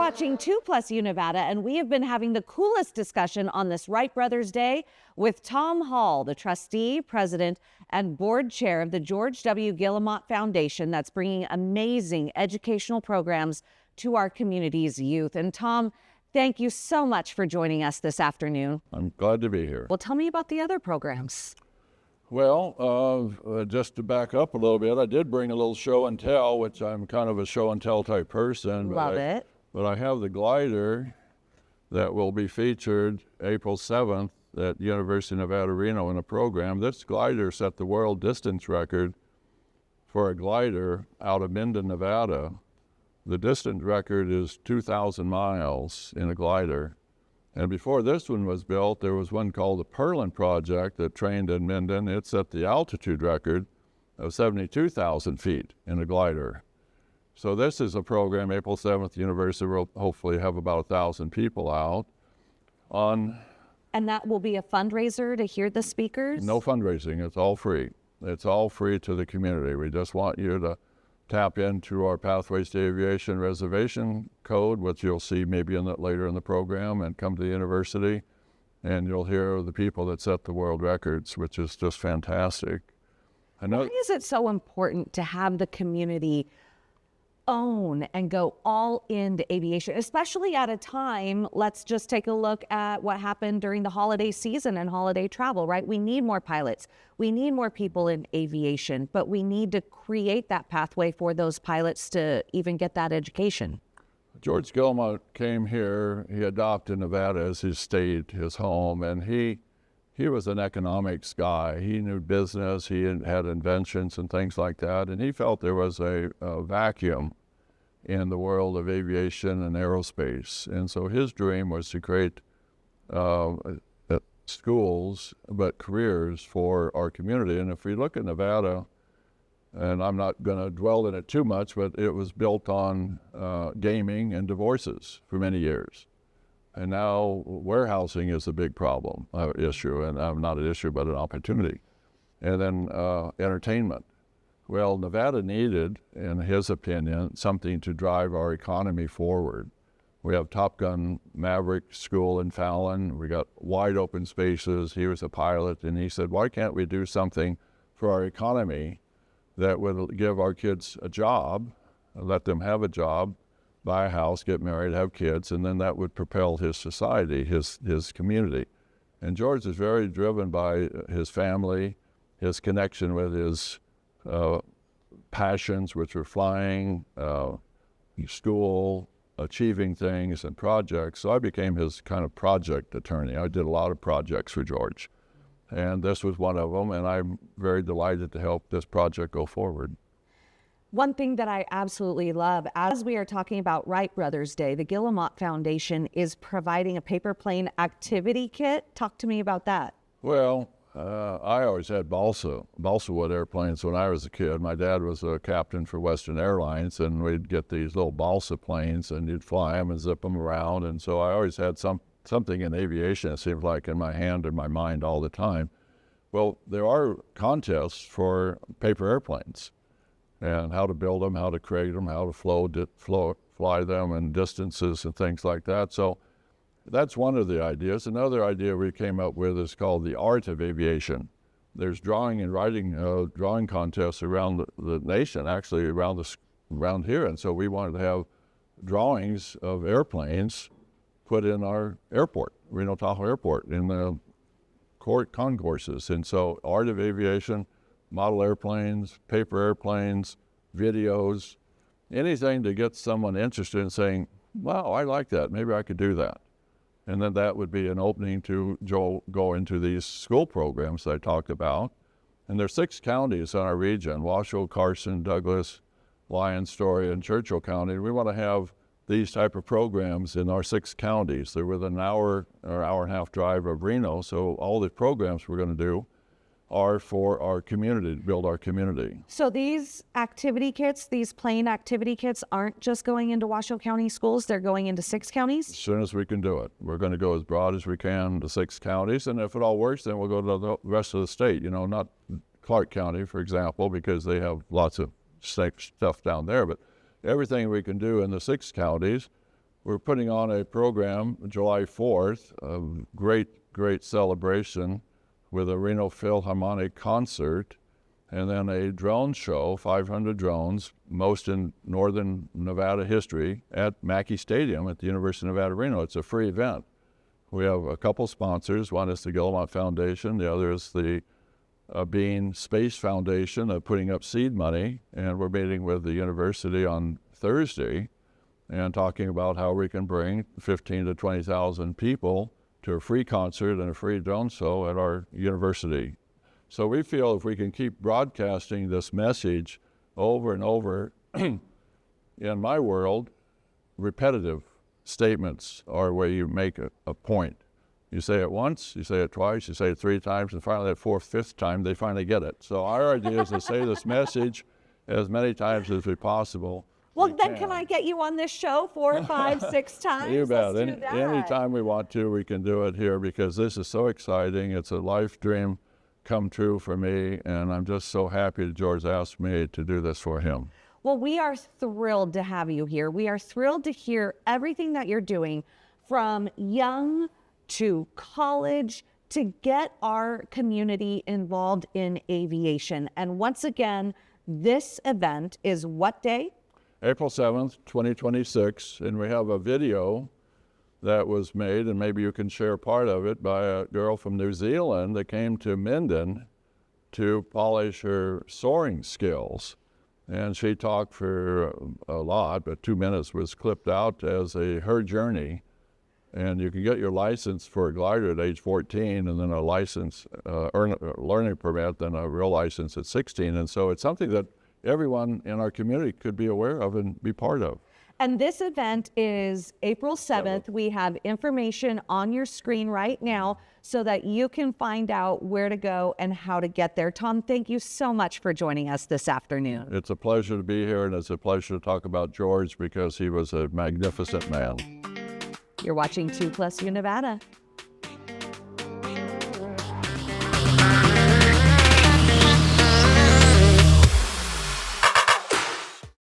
watching 2+U Nevada, and we have been having the coolest discussion on this Wright Brothers Day with Tom Hall, the trustee, president, and board chair of the George W. Gillemot Foundation that's bringing amazing educational programs to our community's youth. And Tom, thank you so much for joining us this afternoon. I'm glad to be here. Well, tell me about the other programs. Well, just to back up a little bit, I did bring a little show and tell, which I'm kind of a show and tell type person. Love it. But I have the glider that will be featured April 7th at University of Nevada, Reno in a program. This glider set the world distance record for a glider out of Minden, Nevada. The distance record is 2,000 miles in a glider. And before this one was built, there was one called the Perlin Project that trained in Minden. It set the altitude record of 72,000 feet in a glider. So this is a program, April 7th, University will hopefully have about 1,000 people out on. And that will be a fundraiser to hear the speakers? No fundraising, it's all free. It's all free to the community. We just want you to tap into our Pathways to Aviation reservation code, which you'll see maybe later in the program, and come to the university, and you'll hear the people that set the world records, which is just fantastic. Why is it so important to have the community own and go all into aviation, especially at a time? Let's just take a look at what happened during the holiday season and holiday travel, right? We need more pilots. We need more people in aviation, but we need to create that pathway for those pilots to even get that education. George Gillemot came here. He adopted Nevada as his state, his home, and he was an economics guy. He knew business. He had inventions and things like that, and he felt there was a vacuum in the world of aviation and aerospace. And so his dream was to create schools, but careers for our community. And if we look at Nevada, and I'm not going to dwell in it too much, but it was built on gaming and divorces for many years. And now warehousing is a big problem, issue, and not an issue, but an opportunity. And then entertainment. Well, Nevada needed, in his opinion, something to drive our economy forward. We have Top Gun Maverick School in Fallon. We got wide open spaces. He was a pilot, and he said, why can't we do something for our economy that would give our kids a job, let them have a job, buy a house, get married, have kids, and then that would propel his society, his community. And George is very driven by his family, his connection with his passions, which are flying, school, achieving things, and projects. So I became his kind of project attorney. I did a lot of projects for George. And this was one of them, and I'm very delighted to help this project go forward. One thing that I absolutely love, as we are talking about Wright Brothers Day, the Gillemot Foundation is providing a paper plane activity kit. Talk to me about that. Well, I always had balsa wood airplanes when I was a kid. My dad was a captain for Western Airlines, and we'd get these little balsa planes, and you'd fly them and zip them around. And so I always had something in aviation, it seems like, in my hand or my mind all the time. Well, there are contests for paper airplanes, and how to build them, how to create them, how to fly them, and distances and things like that. So that's one of the ideas. Another idea we came up with is called the art of aviation. There's drawing and writing drawing contests around the nation, actually around here. And so we wanted to have drawings of airplanes put in our airport, Reno Tahoe Airport, in the concourses. And so art of aviation, model airplanes, paper airplanes, videos, anything to get someone interested in saying, wow, I like that, maybe I could do that. And then that would be an opening to go into these school programs that I talked about. And there's 6 counties in our region, Washoe, Carson, Douglas, Lyons, Story, and Churchill County. We want to have these type of programs in our 6 counties. They're within an hour or hour and a half drive of Reno, so all the programs we're going to do are for our community, to build our community. So these activity kits, these plane activity kits, aren't just going into Washoe County schools, they're going into 6 counties? As soon as we can do it. We're going to go as broad as we can to 6 counties, and if it all works, then we'll go to the rest of the state. You know, not Clark County, for example, because they have lots of safe stuff down there, but everything we can do in the 6 counties we're putting on a program July 4th, a great celebration with a Reno Philharmonic concert, and then a drone show, 500 drones, most in northern Nevada history, at Mackey Stadium at the University of Nevada, Reno. It's a free event. We have a couple sponsors. One is the Gillemot Foundation. The other is the Bean Space Foundation, putting up seed money. And we're meeting with the university on Thursday and talking about how we can bring 15 to 20,000 people to a free concert and a free drone show at our university. So we feel if we can keep broadcasting this message over and over, in my world, repetitive statements are where you make a point. You say it once, you say it twice, you say it 3 times, and finally that 4th, 5th time, they finally get it. So our idea is to say this message as many times as we possible. Well, then can I get you on this show 4, 5, 6 times? You bet. Let's do that. Anytime we want to, we can do it here because this is so exciting. It's a life dream come true for me, and I'm just so happy that George asked me to do this for him. Well, we are thrilled to have you here. We are thrilled to hear everything that you're doing, from young to college, to get our community involved in aviation. And once again, this event is what day? April 7th, 2026, and we have a video that was made, and maybe you can share part of it, by a girl from New Zealand that came to Minden to polish her soaring skills. And she talked for a lot, but 2 minutes was clipped out as her journey. And you can get your license for a glider at age 14, and then a license, earn a learning permit, then a real license at 16. And so it's something that everyone in our community could be aware of and be part of. And this event is April 7th. We have information on your screen right now so that you can find out where to go and how to get there. Tom, thank you so much for joining us this afternoon. It's a pleasure to be here, and it's a pleasure to talk about George because he was a magnificent man. You're watching 2+U Nevada.